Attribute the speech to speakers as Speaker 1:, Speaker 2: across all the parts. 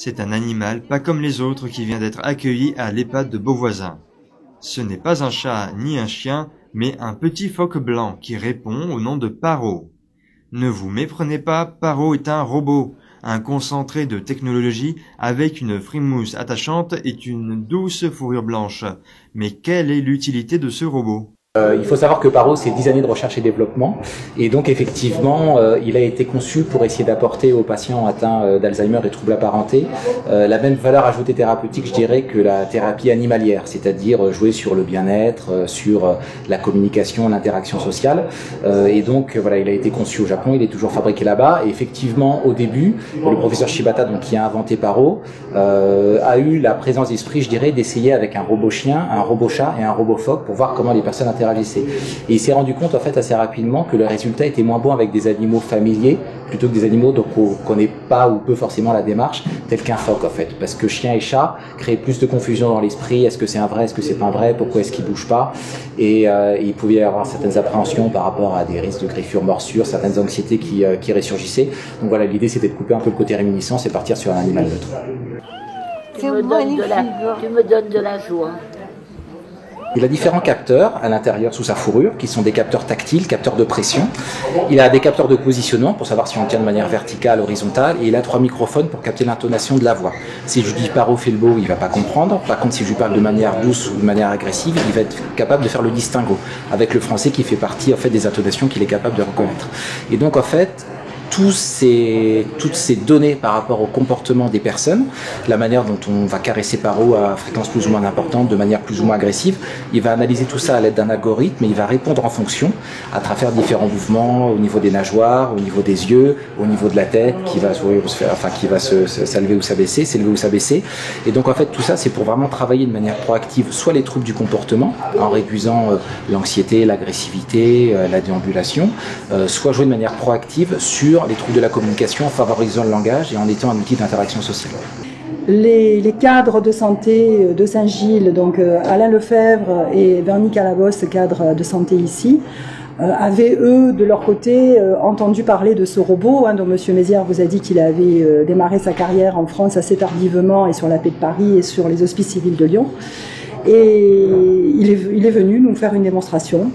Speaker 1: C'est un animal pas comme les autres qui vient d'être accueilli à l'EHPAD de Beauvoisin. Ce n'est pas un chat ni un chien, mais un petit phoque blanc qui répond au nom de Paro. Ne vous méprenez pas, Paro est un robot, un concentré de technologie avec une frimousse attachante et une douce fourrure blanche. Mais quelle est l'utilité de ce robot ?
Speaker 2: Il faut savoir que Paro, c'est 10 années de recherche et développement. Et donc, effectivement, il a été conçu pour essayer d'apporter aux patients atteints d'Alzheimer et troubles apparentés la même valeur ajoutée thérapeutique, je dirais, que la thérapie animalière, c'est-à-dire jouer sur le bien-être, sur la communication, l'interaction sociale. Et donc, voilà, il a été conçu au Japon, il est toujours fabriqué là-bas. Et effectivement, au début, le professeur Shibata, donc, qui a inventé Paro, a eu la présence d'esprit, je dirais, d'essayer avec un robot chien, un robot chat et un robot phoque pour voir comment les personnes interagissaient. Et il s'est rendu compte en fait assez rapidement que le résultat était moins bon avec des animaux familiers plutôt que des animaux dont on ne connaît pas ou peu forcément la démarche, tel qu'un phoque en fait. Parce que chien et chat créaient plus de confusion dans l'esprit. Est-ce que c'est un vrai, est-ce que c'est pas un vrai, pourquoi est-ce qu'il bouge pas? Et il pouvait y avoir certaines appréhensions par rapport à des risques de griffures, morsures, certaines anxiétés qui ressurgissaient. Donc voilà, l'idée c'était de couper un peu le côté réminiscence et partir sur un animal neutre.
Speaker 3: Tu me donnes de la joie.
Speaker 2: Il a différents capteurs à l'intérieur sous sa fourrure, qui sont des capteurs tactiles, capteurs de pression. Il a des capteurs de positionnement pour savoir si on tient de manière verticale, horizontale, et il a 3 microphones pour capter l'intonation de la voix. Si je dis Paro fait le beau, il va pas comprendre. Par contre, si je lui parle de manière douce ou de manière agressive, il va être capable de faire le distinguo, avec le français qui fait partie en fait des intonations qu'il est capable de reconnaître. Et donc en fait, toutes ces données par rapport au comportement des personnes, la manière dont on va caresser Paro à fréquence plus ou moins importante, de manière plus ou moins agressive, il va analyser tout ça à l'aide d'un algorithme et il va répondre en fonction à travers différents mouvements au niveau des nageoires, au niveau des yeux, au niveau de la tête qui va s'élever ou s'abaisser. Et donc en fait tout ça c'est pour vraiment travailler de manière proactive soit les troubles du comportement en réduisant l'anxiété, l'agressivité, la déambulation, soit jouer de manière proactive sur les troubles de la communication en favorisant le langage et en étant un outil d'interaction sociale.
Speaker 4: Les cadres de santé de Saint-Gilles, donc Alain Lefebvre et Véronique Alabos, cadres de santé ici, avaient eux de leur côté entendu parler de ce robot, dont Monsieur Mézières vous a dit qu'il avait démarré sa carrière en France assez tardivement et sur la paix de Paris et sur les hospices civils de Lyon. Et il est venu nous faire une démonstration.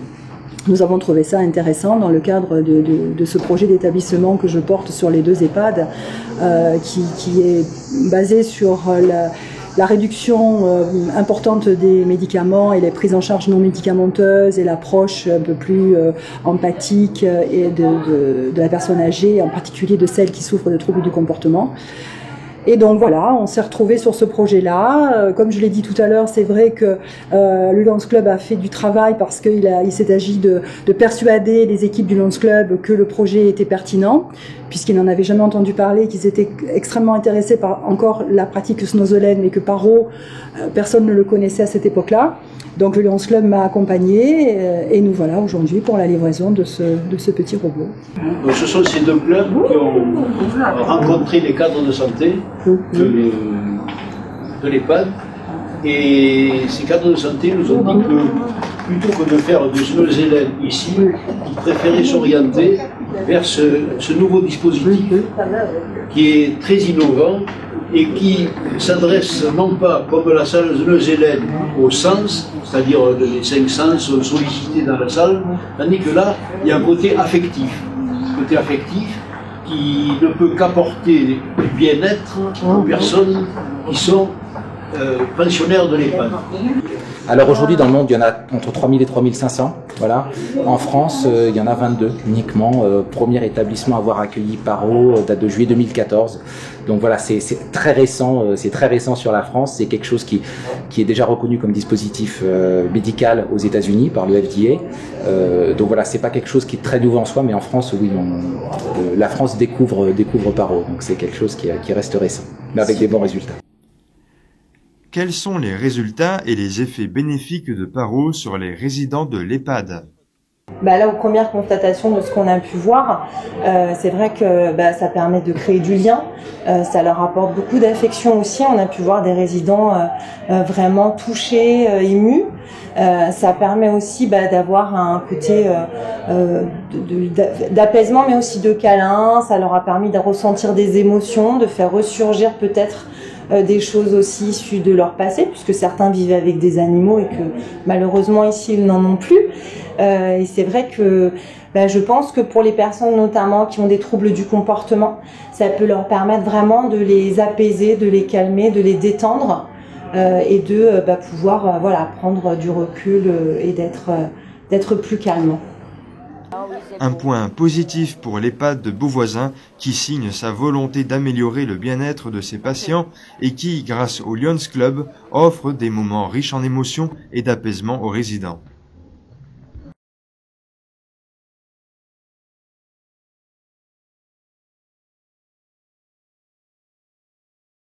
Speaker 4: Nous avons trouvé ça intéressant dans le cadre de ce projet d'établissement que je porte sur les 2 EHPAD, qui est basé sur la réduction importante des médicaments et les prises en charge non médicamenteuses et l'approche un peu plus empathique et de la personne âgée, en particulier de celles qui souffrent de troubles du comportement. Et donc voilà, on s'est retrouvés sur ce projet-là. Comme je l'ai dit tout à l'heure, c'est vrai que le Lions Club a fait du travail parce qu'il s'est agi de persuader les équipes du Lions Club que le projet était pertinent, puisqu'ils n'en avaient jamais entendu parler, qu'ils étaient extrêmement intéressés par encore la pratique snozolène, mais que Paro, personne ne le connaissait à cette époque-là. Donc le Lions Club m'a accompagné et nous voilà aujourd'hui pour la livraison de ce petit robot.
Speaker 5: Donc ce sont ces 2 clubs qui ont rencontré les cadres de santé de l'EHPAD et ces cadres de santé nous ont dit que plutôt que de faire de snozolène ici, ils préféraient s'orienter vers ce nouveau dispositif qui est très innovant et qui s'adresse non pas comme la salle snozolène au sens, c'est-à-dire les 5 sens sollicités dans la salle, tandis que là, il y a un côté affectif. Côté affectif qui ne peut qu'apporter du bien-être aux personnes qui sont pensionnaires de l'EHPAD.
Speaker 2: Alors aujourd'hui dans le monde il y en a entre 3000 et 3500, voilà. En France il y en a 22 uniquement, premier établissement à avoir accueilli Paro, date de juillet 2014. Donc voilà, c'est très récent sur la France, c'est quelque chose qui est déjà reconnu comme dispositif médical aux États-Unis par le FDA. Donc voilà, c'est pas quelque chose qui est très nouveau en soi, mais en France oui, la France découvre Paro, donc c'est quelque chose qui reste récent, mais avec des bons résultats.
Speaker 1: Quels sont les résultats et les effets bénéfiques de Paro sur les résidents de l'EHPAD ?
Speaker 6: Là, aux premières constatations de ce qu'on a pu voir, c'est vrai que ça permet de créer du lien, ça leur apporte beaucoup d'affection aussi. On a pu voir des résidents vraiment touchés, émus. Ça permet aussi d'avoir un côté d'apaisement, mais aussi de câlin. Ça leur a permis de ressentir des émotions, de faire ressurgir peut-être des choses aussi issues de leur passé, puisque certains vivaient avec des animaux et que malheureusement ici ils n'en ont plus. Et c'est vrai que je pense que pour les personnes notamment qui ont des troubles du comportement, ça peut leur permettre vraiment de les apaiser, de les calmer, de les détendre et de pouvoir prendre du recul et d'être plus calme.
Speaker 1: Un point positif pour l'EHPAD de Beauvoisin qui signe sa volonté d'améliorer le bien-être de ses patients et qui, grâce au Lions Club, offre des moments riches en émotions et d'apaisement aux résidents.